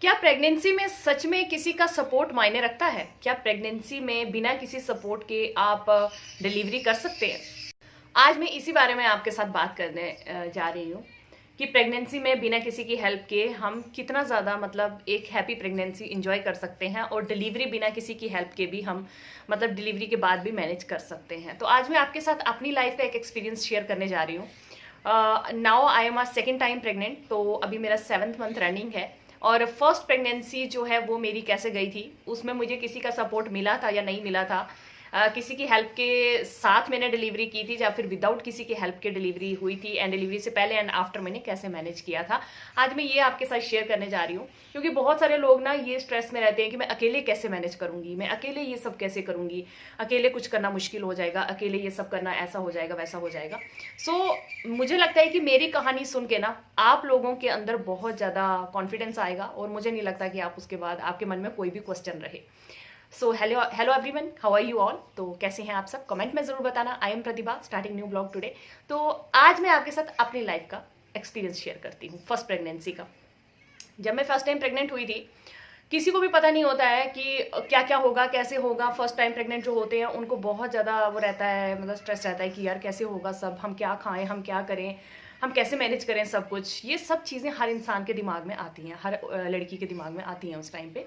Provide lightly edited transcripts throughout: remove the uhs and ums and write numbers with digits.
क्या प्रेगनेंसी में सच में किसी का सपोर्ट मायने रखता है? क्या प्रेगनेंसी में बिना किसी सपोर्ट के आप डिलीवरी कर सकते हैं? आज मैं इसी बारे में आपके साथ बात करने जा रही हूँ कि प्रेगनेंसी में बिना किसी की हेल्प के हम कितना ज़्यादा मतलब एक हैप्पी प्रेगनेंसी इंजॉय कर सकते हैं, और डिलीवरी बिना किसी की हेल्प के भी हम मतलब डिलीवरी के बाद भी मैनेज कर सकते हैं। तो आज मैं आपके साथ अपनी लाइफ का एक एक्सपीरियंस शेयर करने जा रही हूँ। Now I am second time pregnant, तो अभी मेरा 7th मंथ रनिंग है। और फर्स्ट प्रेगनेंसी जो है वो मेरी कैसे गई थी, उसमें मुझे किसी का सपोर्ट मिला था या नहीं मिला था, किसी की हेल्प के साथ मैंने डिलीवरी की थी या फिर विदाउट किसी की हेल्प के डिलीवरी हुई थी, एंड डिलीवरी से पहले एंड आफ्टर मैंने कैसे मैनेज किया था, आज मैं ये आपके साथ शेयर करने जा रही हूँ। क्योंकि बहुत सारे लोग ना ये स्ट्रेस में रहते हैं कि मैं अकेले कैसे मैनेज करूंगी, मैं अकेले ये सब कैसे करूंगी, अकेले कुछ करना मुश्किल हो जाएगा, अकेले ये सब करना ऐसा हो जाएगा वैसा हो जाएगा। मुझे लगता है कि मेरी कहानी सुन के ना आप लोगों के अंदर बहुत ज़्यादा कॉन्फिडेंस आएगा, और मुझे नहीं लगता कि आप उसके बाद आपके मन में कोई भी क्वेश्चन रहे। Hello hello everyone, how are you all. तो कैसे हैं आप सब, कमेंट में ज़रूर बताना। I am Pratibha, starting new blog today. तो आज मैं आपके साथ अपनी लाइफ का एक्सपीरियंस शेयर करती हूँ फर्स्ट प्रेगनेंसी का। जब मैं फर्स्ट टाइम प्रेग्नेंट हुई थी, किसी को भी पता नहीं होता है कि क्या क्या होगा, कैसे होगा। फर्स्ट टाइम प्रेग्नेंट जो होते हैं उनको बहुत ज़्यादा वो रहता है, मतलब स्ट्रेस रहता है कि यार कैसे होगा सब, हम क्या खाएं, हम क्या करें, हम कैसे मैनेज करें सब कुछ। ये सब चीज़ें हर इंसान के दिमाग में आती हैं, हर लड़की के दिमाग में आती हैं उस टाइम पे।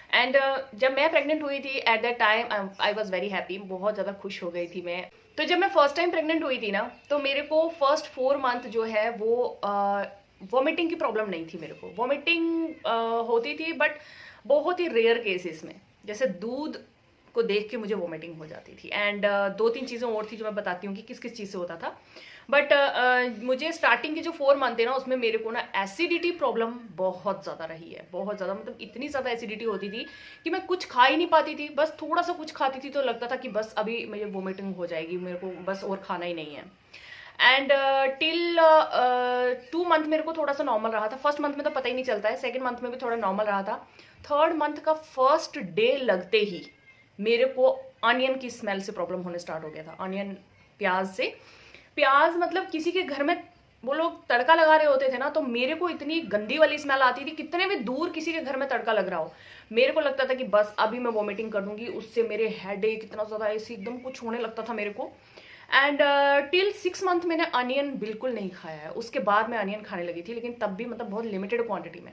एंड जब मैं प्रेग्नेंट हुई थी at that time I was very happy, बहुत ज़्यादा खुश हो गई थी मैं। तो जब मैं फर्स्ट टाइम प्रेग्नेंट हुई थी ना, तो मेरे को फर्स्ट 4 मंथ जो है वो वॉमिटिंग की प्रॉब्लम नहीं थी। मेरे को वॉमिटिंग होती थी बट बहुत ही रेयर केसेस में, जैसे दूध को देख के मुझे वॉमिटिंग हो जाती थी। एंड 2-3 चीज़ें और थी जो मैं बताती हूँ कि किस किस चीज़ से होता था। बट मुझे स्टार्टिंग के जो 4 मंथ थे ना, उसमें मेरे को ना एसिडिटी प्रॉब्लम बहुत ज़्यादा रही है, बहुत ज़्यादा। मतलब इतनी ज़्यादा एसिडिटी होती थी कि मैं कुछ खा ही नहीं पाती थी। बस थोड़ा सा कुछ खाती थी तो लगता था कि बस अभी मुझे वोमिटिंग हो जाएगी, मेरे को बस और खाना ही नहीं है। एंड टिल 2 मंथ मेरे को थोड़ा सा नॉर्मल रहा था। फर्स्ट मंथ में तो पता ही नहीं चलता है, सेकेंड मंथ में भी थोड़ा नॉर्मल रहा था। थर्ड मंथ का फर्स्ट डे लगते ही मेरे को अनियन की स्मेल से प्रॉब्लम होने स्टार्ट हो गया था। अनियन, प्याज से। प्याज मतलब किसी के घर में वो लोग तड़का लगा रहे होते थे ना, तो मेरे को इतनी गंदी वाली स्मेल आती थी। कितने भी दूर किसी के घर में तड़का लग रहा हो, मेरे को लगता था कि बस अभी मैं वॉमिटिंग कर दूंगी। उससे मेरे हेडेक इतना ज़्यादा ऐसे एकदम कुछ होने लगता था मेरे को। एंड टिल 6 मंथ मैंने अनियन बिल्कुल नहीं खाया है। उसके बाद मैं अनियन खाने लगी थी, लेकिन तब भी मतलब बहुत लिमिटेड क्वांटिटी में।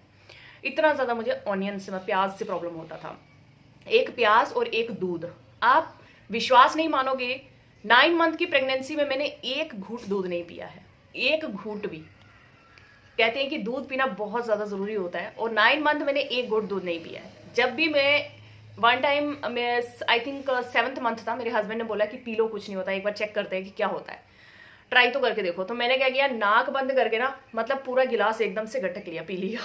इतना ज़्यादा मुझे ऑनियन से, प्याज से प्रॉब्लम होता था। एक प्याज और एक दूध, आप विश्वास नहीं मानोगे, 9 मंथ की प्रेगनेंसी में मैंने एक घूंट दूध नहीं पिया है, एक घूंट भी। कहते हैं कि दूध पीना बहुत ज़्यादा ज़रूरी होता है, और 9 मंथ मैंने एक घूंट दूध नहीं पिया है। जब भी मैं वन टाइम, मैं आई थिंक 7th मंथ था, मेरे हस्बैंड ने बोला कि पी लो, कुछ नहीं होता, एक बार चेक करते हैं कि क्या होता है, ट्राई तो करके देखो। तो मैंने क्या किया, नाक बंद करके ना मतलब पूरा गिलास एकदम से गटक लिया, पी लिया।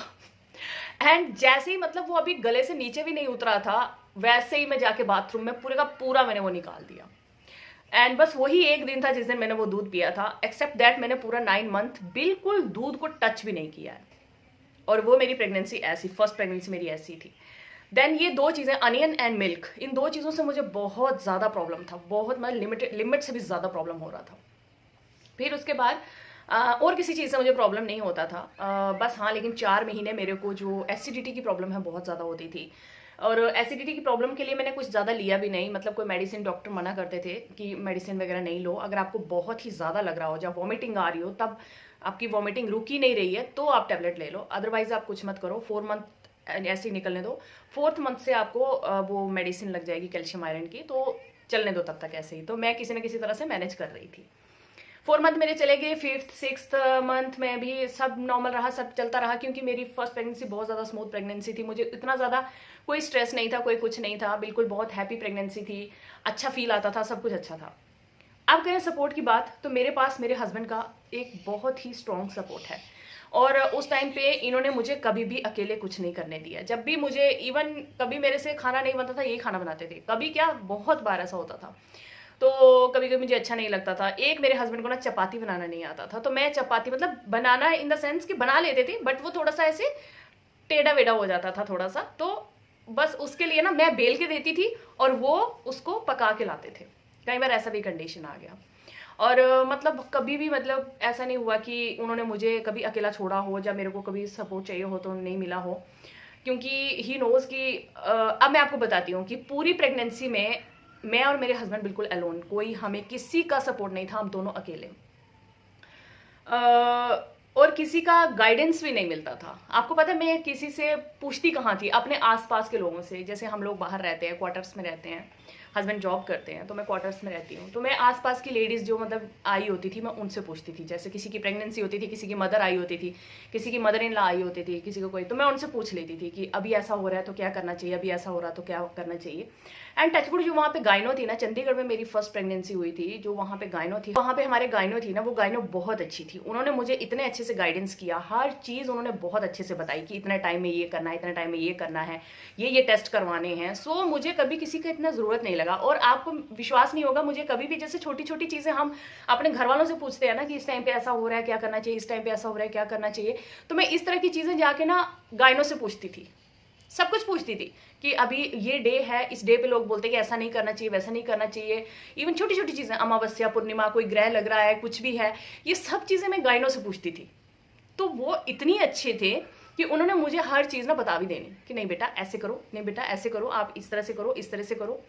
एंड जैसे ही मतलब वो अभी गले से नीचे भी नहीं उतरा था, वैसे ही मैं जाके बाथरूम में पूरे का पूरा मैंने वो निकाल दिया। एंड बस वही एक दिन था जिस दिन मैंने वो दूध पिया था। एक्सेप्ट दैट मैंने पूरा 9 मंथ बिल्कुल दूध को टच भी नहीं किया है। और वो मेरी प्रेगनेंसी ऐसी, फर्स्ट प्रेगनेंसी मेरी ऐसी थी। देन ये 2 चीज़ें, अनियन एंड मिल्क, इन 2 चीज़ों से मुझे बहुत ज़्यादा प्रॉब्लम था, बहुत मतलब लिमिट से भी ज़्यादा प्रॉब्लम हो रहा था। फिर उसके बाद और किसी चीज़ से मुझे प्रॉब्लम नहीं होता था, बस हाँ, लेकिन 4 महीने मेरे को जो एसिडिटी की प्रॉब्लम है बहुत ज़्यादा होती थी। और एसिडिटी की प्रॉब्लम के लिए मैंने कुछ ज़्यादा लिया भी नहीं, मतलब कोई मेडिसिन, डॉक्टर मना करते थे कि मेडिसिन वगैरह नहीं लो। अगर आपको बहुत ही ज़्यादा लग रहा हो, जब वॉमिटिंग आ रही हो, तब आपकी वॉमिटिंग रुक ही नहीं रही है, तो आप टैबलेट ले लो, अदरवाइज आप कुछ मत करो। 4 मंथ ऐसे ही निकलने दो। 4th मंथ से आपको वो मेडिसिन लग जाएगी कैल्शियम आयरन की, तो चलने दो तब तक ऐसे ही। तो मैं किसी न किसी तरह से मैनेज कर रही थी। 4 मंथ मेरे चले गए, 5th 6th मंथ में भी सब नॉर्मल रहा, सब चलता रहा। क्योंकि मेरी फर्स्ट प्रेगनेंसी बहुत ज़्यादा स्मूथ प्रेगनेंसी थी, मुझे इतना ज़्यादा कोई स्ट्रेस नहीं था, कोई कुछ नहीं था, बिल्कुल बहुत हैप्पी प्रेगनेंसी थी, अच्छा फील आता था, सब कुछ अच्छा था। अब करें सपोर्ट की बात, तो मेरे पास मेरे हस्बैंड का एक बहुत ही स्ट्रॉन्ग सपोर्ट है। और उस टाइम पे इन्होंने मुझे कभी भी अकेले कुछ नहीं करने दिया। जब भी मुझे, इवन कभी मेरे से खाना नहीं बनता था, यही खाना बनाते थे। कभी क्या, बहुत बार ऐसा होता था। तो कभी कभी मुझे अच्छा नहीं लगता था। एक मेरे हस्बैंड को ना चपाती बनाना नहीं आता था, तो मैं चपाती मतलब बनाना इन द सेंस कि बना लेते थे, बट वो थोड़ा सा ऐसे टेढ़ा वेढ़ा हो जाता था थोड़ा सा। तो बस उसके लिए ना मैं बेल के देती थी और वो उसको पका के लाते थे। कई बार ऐसा भी कंडीशन आ गया। और मतलब कभी भी मतलब ऐसा नहीं हुआ कि उन्होंने मुझे कभी अकेला छोड़ा हो, या मेरे को कभी सपोर्ट चाहिए हो तो नहीं मिला हो। क्योंकि ही नोज कि अब मैं आपको बताती हूँ कि पूरी प्रेगनेंसी में मैं और मेरे हस्बैंड बिल्कुल अलोन, कोई हमें किसी का सपोर्ट नहीं था, हम दोनों अकेले। और किसी का गाइडेंस भी नहीं मिलता था। आपको पता है मैं किसी से पूछती कहाँ थी? अपने आसपास के लोगों से। जैसे हम लोग बाहर रहते हैं, क्वार्टर्स में रहते हैं, हस्बैंड जॉब करते हैं, तो मैं क्वार्टर्स में रहती हूँ, तो मैं आसपास की लेडीज़ जो मतलब आई होती थी मैं उनसे पूछती थी। जैसे किसी की प्रेगनेंसी होती थी, किसी की मदर आई होती थी, किसी की मदर इन लॉ आई होती थी, किसी को कोई, तो मैं उनसे पूछ लेती थी कि अभी ऐसा हो रहा है तो क्या करना चाहिए, अभी ऐसा हो रहा है तो क्या करना चाहिए। एंड टचवुड जो वहाँ पे गायनो थी ना, चंडीगढ़ में मेरी फर्स्ट प्रेगनेंसी हुई थी, जो वहाँ पे गायनो थी, वहाँ पे हमारे गायनो थी ना, वो गायनो बहुत अच्छी थी। उन्होंने मुझे इतने अच्छे से गाइडेंस किया, हर चीज़ उन्होंने बहुत अच्छे से बताई कि इतने टाइम में ये करना है, इतने टाइम में ये करना है, ये टेस्ट करवाने हैं। सो मुझे कभी किसी का इतना ज़रूरत नहीं लगा। और आपको विश्वास नहीं होगा, मुझे कभी भी जैसे छोटी छोटी चीज़ें हम अपने घर वालों से पूछते हैं ना कि इस टाइम पे ऐसा हो रहा है क्या करना चाहिए, इस टाइम पे ऐसा हो रहा है क्या करना चाहिए, तो मैं इस तरह की चीज़ें जाके ना गायनो से पूछती थी, सब कुछ पूछती थी कि अभी ये डे है, इस डे पे लोग बोलते हैं कि ऐसा नहीं करना चाहिए, वैसा नहीं करना चाहिए। इवन छोटी छोटी चीज़ें, अमावस्या, पूर्णिमा, कोई ग्रह लग रहा है, कुछ भी है, ये सब चीज़ें मैं गायनो से पूछती थी। तो वो इतनी अच्छे थे कि उन्होंने मुझे हर चीज़ ना बता भी देनी कि नहीं बेटा ऐसे करो, नहीं बेटा ऐसे करो, आप इस तरह से करो, इस तरह से करो।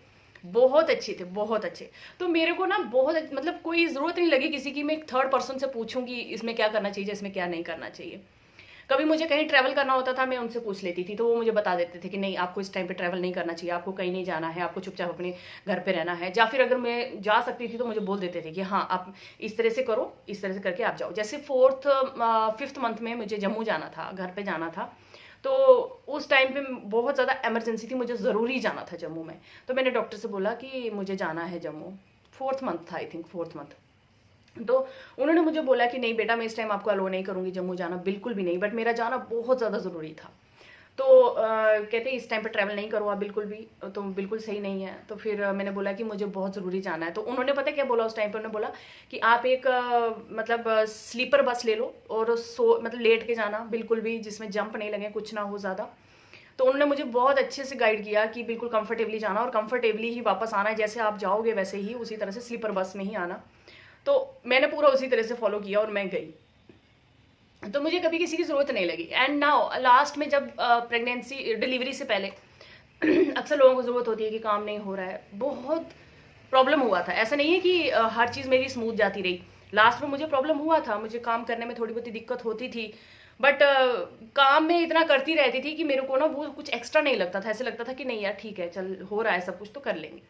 बहुत अच्छे थे, बहुत अच्छे। तो मेरे को ना बहुत मतलब कोई ज़रूरत नहीं लगी किसी की मैं एक थर्ड पर्सन से पूछूं कि इसमें क्या करना चाहिए, इसमें क्या नहीं करना चाहिए। कभी मुझे कहीं ट्रैवल करना होता था, मैं उनसे पूछ लेती थी, तो वो मुझे बता देते थे कि नहीं आपको इस टाइम पे ट्रैवल नहीं करना चाहिए, आपको कहीं नहीं जाना है, आपको चुपचाप अपने घर पे रहना है। या फिर अगर मैं जा सकती थी तो मुझे बोल देते थे कि हाँ आप इस तरह से करो, इस तरह से करके आप जाओ। जैसे 5th मंथ में मुझे जम्मू जाना था, घर पे जाना था, तो उस टाइम पे बहुत ज़्यादा इमरजेंसी थी, मुझे ज़रूरी जाना था जम्मू में। तो मैंने डॉक्टर से बोला कि मुझे जाना है जम्मू। 4th मंथ था, आई थिंक 4th मंथ। तो उन्होंने मुझे बोला कि नहीं बेटा मैं इस टाइम आपको अलो नहीं करूंगी जम्मू जाना, बिल्कुल भी नहीं, बट मेरा जाना बहुत ज़्यादा ज़रूरी था। तो कहते इस टाइम पर ट्रैवल नहीं करो आप बिल्कुल भी, तो बिल्कुल सही नहीं है। तो फिर मैंने बोला कि मुझे बहुत ज़रूरी जाना है। तो उन्होंने पता क्या बोला उस टाइम पर, उन्होंने बोला कि आप एक मतलब स्लीपर बस ले लो और मतलब लेट के जाना बिल्कुल भी, जिसमें जंप नहीं लगे, कुछ ना हो ज़्यादा। तो उन्होंने मुझे बहुत अच्छे से गाइड किया कि बिल्कुल कंफर्टेबली जाना और कंफर्टेबली ही वापस आना है, जैसे आप जाओगे वैसे ही उसी तरह से स्लीपर बस में ही आना। तो मैंने पूरा उसी तरह से फॉलो किया और मैं गई, तो मुझे कभी किसी की ज़रूरत नहीं लगी। एंड नाउ लास्ट में जब प्रेगनेंसी डिलीवरी से पहले अक्सर लोगों को ज़रूरत होती है कि काम नहीं हो रहा है, बहुत प्रॉब्लम हुआ था। ऐसा नहीं है कि हर चीज़ मेरी स्मूथ जाती रही, लास्ट में मुझे प्रॉब्लम हुआ था, मुझे काम करने में थोड़ी बहुत दिक्कत होती थी, बट काम में इतना करती रहती थी कि मेरे को ना वो कुछ एक्स्ट्रा नहीं लगता था। ऐसे लगता था कि नहीं यार ठीक है, चल हो रहा है सब कुछ तो कर लेंगे।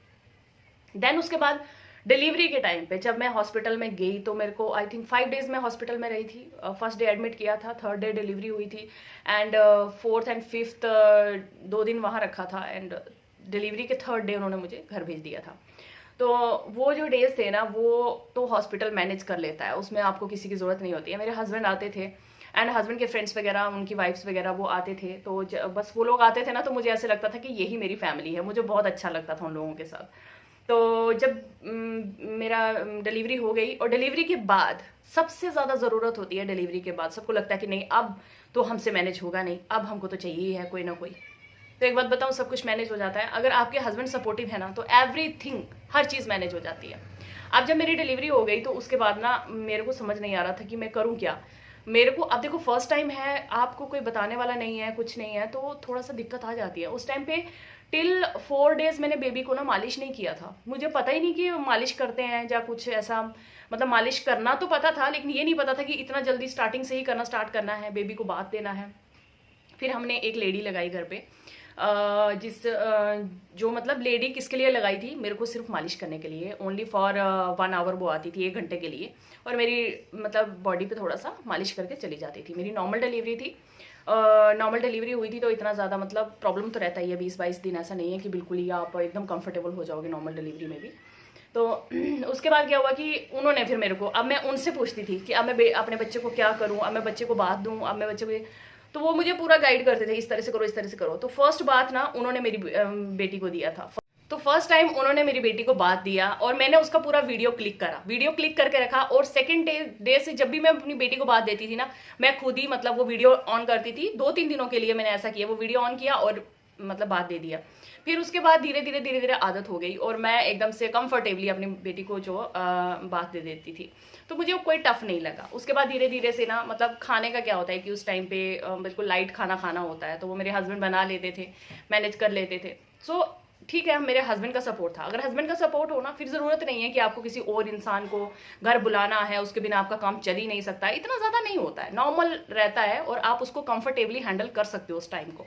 देन उसके बाद डिलीवरी के टाइम पे जब मैं हॉस्पिटल में गई तो मेरे को आई थिंक 5 डेज में हॉस्पिटल में रही थी। फर्स्ट डे एडमिट किया था, 3rd डे डिलीवरी हुई थी, एंड 4th एंड 5th 2 दिन वहाँ रखा था, एंड डिलीवरी के 3rd डे उन्होंने मुझे घर भेज दिया था। तो वो जो डेज थे ना, वो तो हॉस्पिटल मैनेज कर लेता है, उसमें आपको किसी की ज़रूरत नहीं होती है। मेरे हस्बैंड आते थे एंड हस्बैंड के फ्रेंड्स वगैरह, उनकी वाइफ्स वगैरह वो आते थे, तो बस वो लोग आते थे ना, तो मुझे ऐसे लगता था कि यही मेरी फैमिली है, मुझे बहुत अच्छा लगता था उन लोगों के साथ। तो जब मेरा डिलीवरी हो गई, और डिलीवरी के बाद सबसे ज़्यादा ज़रूरत होती है, डिलीवरी के बाद सबको लगता है कि नहीं अब तो हमसे मैनेज होगा नहीं, अब हमको तो चाहिए ही है कोई ना कोई। तो एक बात बताऊँ, सब कुछ मैनेज हो जाता है अगर आपके हस्बैंड सपोर्टिव है ना, तो एवरीथिंग, हर चीज़ मैनेज हो जाती है। अब जब मेरी डिलीवरी हो गई तो उसके बाद ना मेरे को समझ नहीं आ रहा था कि मैं करूँ क्या। मेरे को अब देखो फर्स्ट टाइम है, आपको कोई बताने वाला नहीं है, कुछ नहीं है, तो थोड़ा सा दिक्कत आ जाती है। उस टाइम पे टिल 4 डेज मैंने बेबी को ना मालिश नहीं किया था, मुझे पता ही नहीं कि मालिश करते हैं या कुछ ऐसा, मतलब मालिश करना तो पता था लेकिन ये नहीं पता था कि इतना जल्दी स्टार्टिंग से ही करना स्टार्ट करना है, बेबी को बात देना है। फिर हमने एक लेडी लगाई घर पे, जो मतलब लेडी किसके लिए लगाई थी, मेरे को सिर्फ मालिश करने के लिए, ओनली फॉर 1 आवर वो आती थी, 1 घंटे के लिए, और मेरी मतलब बॉडी पे थोड़ा सा मालिश करके चली जाती थी। मेरी नॉर्मल डिलीवरी थी, नॉर्मल डिलीवरी हुई थी, तो इतना ज़्यादा मतलब प्रॉब्लम तो रहता ही है, 20-22 दिन, ऐसा नहीं है कि बिल्कुल ही आप एकदम कंफर्टेबल हो जाओगे नॉर्मल डिलीवरी में भी। तो उसके बाद क्या हुआ कि उन्होंने फिर मेरे को, अब मैं उनसे पूछती थी कि अब मैं अपने बच्चे को क्या करूँ, अब मैं बच्चे को बात दूँ, अब मैं बच्चे को, तो वो मुझे पूरा गाइड करते थे, इस तरह से करो, इस तरह से करो। तो फर्स्ट बात ना उन्होंने मेरी बेटी को दिया था, तो फर्स्ट टाइम उन्होंने मेरी बेटी को बात दिया और मैंने उसका पूरा वीडियो क्लिक करा, वीडियो क्लिक करके रखा, और सेकंड डे से जब भी मैं अपनी बेटी को बात देती थी ना, मैं खुद ही मतलब वो वीडियो ऑन करती थी। 2-3 दिनों के लिए मैंने ऐसा किया, वो वीडियो ऑन किया और मतलब बात दे दिया। फिर उसके बाद धीरे धीरे आदत हो गई और मैं एकदम से कंफर्टेबली अपनी बेटी को जो बात दे देती थी, तो मुझे वो कोई टफ नहीं लगा। उसके बाद धीरे धीरे से ना, मतलब खाने का क्या होता है कि उस टाइम पे बिल्कुल लाइट खाना खाना होता है, तो वो मेरे हस्बैंड बना लेते थे, मैनेज कर लेते थे। सो ठीक है, मेरे हस्बैंड का सपोर्ट था। अगर हस्बैंड का सपोर्ट हो ना, फिर जरूरत नहीं है कि आपको किसी और इंसान को घर बुलाना है, उसके बिना आपका काम चल ही नहीं सकता, इतना ज्यादा नहीं होता है, नॉर्मल रहता है और आप उसको कंफर्टेबली हैंडल कर सकते हो उस टाइम को।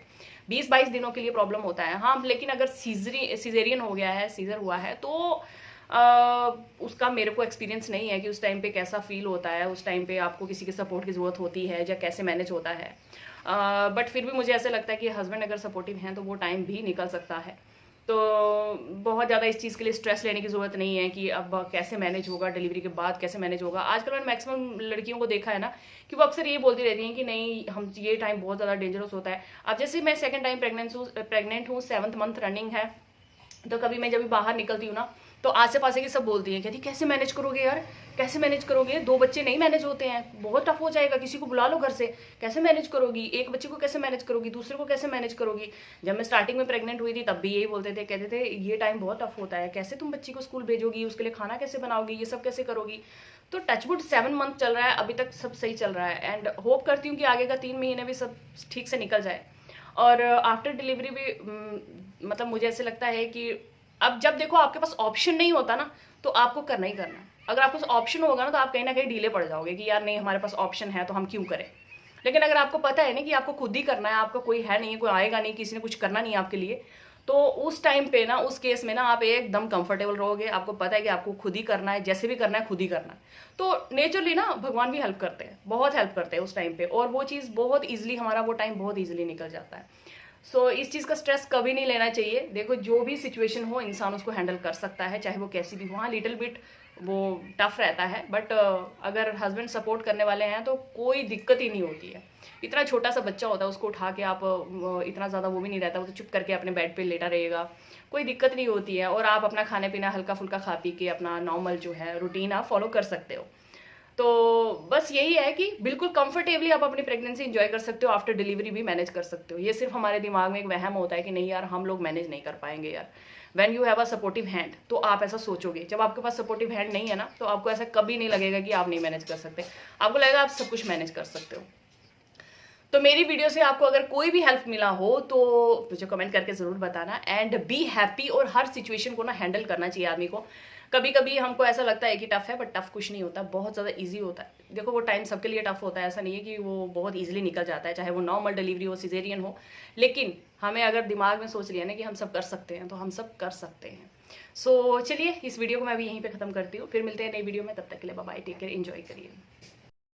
20-22 दिनों के लिए प्रॉब्लम होता है हाँ, लेकिन अगर सीजेरियन हो गया है, सीजर हुआ है, तो उसका मेरे को एक्सपीरियंस नहीं है कि उस टाइम पे कैसा फील होता है, उस टाइम पे आपको किसी के सपोर्ट की जरूरत होती है या कैसे मैनेज होता है। बट फिर भी मुझे ऐसा लगता है कि हस्बैंड अगर सपोर्टिव हैं तो वो टाइम भी निकल सकता है। तो बहुत ज़्यादा इस चीज़ के लिए स्ट्रेस लेने की ज़रूरत नहीं है कि अब कैसे मैनेज होगा, डिलीवरी के बाद कैसे मैनेज होगा। आजकल मैंने मैक्सिमम लड़कियों को देखा है ना कि वो अक्सर ये बोलती रहती हैं कि नहीं, हम ये टाइम बहुत ज़्यादा डेंजरस होता है। अब जैसे मैं सेकंड टाइम प्रेग्नेंट हूँ, 7th मंथ रनिंग है, तो कभी मैं जब बाहर निकलती हूँ ना, तो आसे पासे की सब बोलती हैं, कहती कैसे मैनेज करोगे यार, कैसे मैनेज करोगे, 2 बच्चे नहीं मैनेज होते हैं, बहुत टफ हो जाएगा, किसी को बुला लो घर से, कैसे मैनेज करोगी, एक बच्चे को कैसे मैनेज करोगी, दूसरे को कैसे मैनेज करोगी। जब मैं स्टार्टिंग में प्रेग्नेंट हुई थी तब भी यही बोलते थे, कहते थे ये टाइम बहुत टफ होता है, कैसे तुम बच्ची को स्कूल भेजोगी, उसके लिए खाना कैसे बनाओगी, ये सब कैसे करोगी। तो टचवुड 7 मंथ चल रहा है, अभी तक सब सही चल रहा है एंड होप करती हूँ कि आगे का 3 महीने भी सब ठीक से निकल जाए। और आफ्टर डिलीवरी भी मतलब मुझे ऐसे लगता है कि अब जब देखो आपके पास ऑप्शन नहीं होता ना, तो आपको करना ही करना है। अगर आपके पास ऑप्शन होगा ना, तो आप कहीं ना कहीं डीले पड़ जाओगे कि यार नहीं, हमारे पास ऑप्शन है तो हम क्यों करें। लेकिन अगर आपको पता है ना कि आपको खुद ही करना है, आपका कोई है नहीं, कोई आएगा नहीं, किसी ने कुछ करना नहीं आपके लिए, तो उस टाइम पे ना, उस केस में ना आप एकदम कंफर्टेबल रहोगे। आपको पता है कि आपको खुद ही करना है, जैसे भी करना है खुद ही करना है। तो नेचुरली ना भगवान भी हेल्प करते हैं, बहुत हेल्प करते हैं उस टाइम पे, और वो चीज़ बहुत ईजिली, हमारा वो टाइम बहुत ईजिली निकल जाता है। सो इस चीज़ का स्ट्रेस कभी नहीं लेना चाहिए। देखो जो भी सिचुएशन हो, इंसान उसको हैंडल कर सकता है, चाहे वो कैसी भी हो। हाँ, लिटिल बिट वो टफ रहता है, बट अगर हस्बैंड सपोर्ट करने वाले हैं तो कोई दिक्कत ही नहीं होती है। इतना छोटा सा बच्चा होता है, उसको उठा के आप इतना ज़्यादा वो भी नहीं रहता, वो तो चुप करके अपने बेड पे लेटा रहेगा, कोई दिक्कत नहीं होती है। और आप अपना खाने पीना हल्का फुल्का खा पी के अपना नॉर्मल जो है रूटीन आप फॉलो कर सकते हो। तो बस यही है कि बिल्कुल कंफर्टेबली आप अपनी प्रेगनेंसी एंजॉय कर सकते हो, आफ्टर डिलीवरी भी मैनेज कर सकते हो। ये सिर्फ हमारे दिमाग में एक वहम होता है कि नहीं यार, हम लोग मैनेज नहीं कर पाएंगे यार। When you have a supportive hand, तो आप ऐसा सोचोगे। जब आपके पास सपोर्टिव हैंड नहीं है ना, तो आपको ऐसा कभी नहीं लगेगा कि आप नहीं मैनेज कर सकते, आपको लगेगा आप सब कुछ मैनेज कर सकते हो। तो मेरी वीडियो से आपको अगर कोई भी हेल्प मिला हो तो मुझे कमेंट करके ज़रूर बताना। एंड बी हैप्पी, और हर सिचुएशन को ना हैंडल करना चाहिए आदमी को। कभी कभी हमको ऐसा लगता है कि टफ है, बट टफ कुछ नहीं होता, बहुत ज़्यादा इजी होता है। देखो वो टाइम सबके लिए टफ होता है, ऐसा नहीं है कि वो बहुत इजीली निकल जाता है, चाहे वो नॉर्मल डिलीवरी हो, सिजेरियन हो। लेकिन हमें अगर दिमाग में सोच लिया ना कि हम सब कर सकते हैं, तो हम सब कर सकते हैं। सो चलिए, इस वीडियो को मैं भी यहीं पे ख़त्म करती हूँ, फिर मिलते हैं नई वीडियो में। तब तक के लिए bye bye, take care, enjoy करिए।